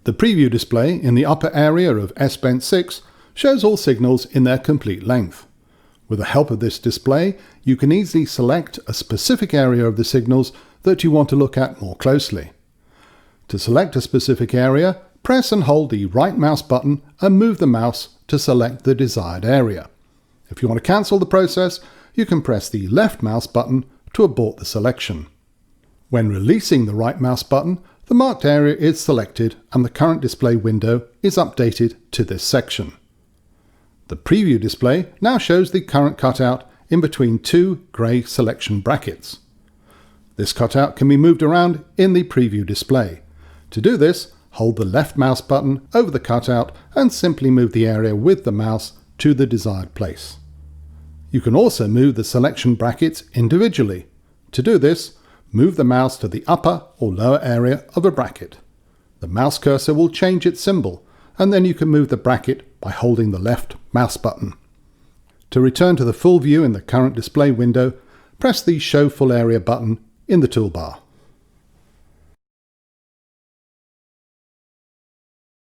The preview display in the upper area of S-Bench 6 shows all signals in their complete length. With the help of this display, you can easily select a specific area of the signals that you want to look at more closely. To select a specific area, press and hold the right mouse button and move the mouse to select the desired area. If you want to cancel the process, you can press the left mouse button to abort the selection. When releasing the right mouse button, the marked area is selected and the current display window is updated to this section. The preview display now shows the current cutout in between two grey selection brackets. This cutout can be moved around in the preview display. To do this, hold the left mouse button over the cutout and simply move the area with the mouse to the desired place. You can also move the selection brackets individually. To do this, move the mouse to the upper or lower area of a bracket. The mouse cursor will change its symbol, and then you can move the bracket by holding the left mouse button. To return to the full view in the current display window, press the Show Full Area button in the toolbar.